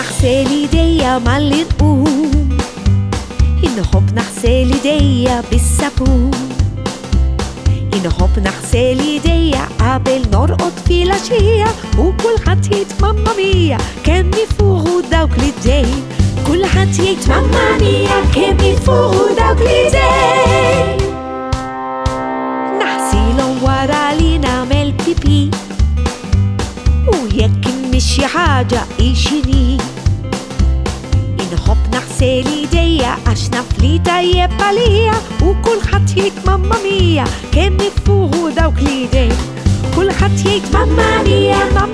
نغسل ايديا مال نقوم، نحب نغسل ايديا بالصابون، نحب نغسل ايديا قبل نرقد في العشية، وكل حد يت ماما ميا كان يفوقوا دوك اليدين، كل حد يت ماما ميا كان يفوقوا دوك اليدين. نغسلهم ورا لي نعمل بيبي، وياك مش حاجة يشيني، نحب نغسل ايديا عشان في طيب عليا، وكل خطيت ماما ميا كان يفوقوا دوك اليدين، كل خطيت ماما ميا ماما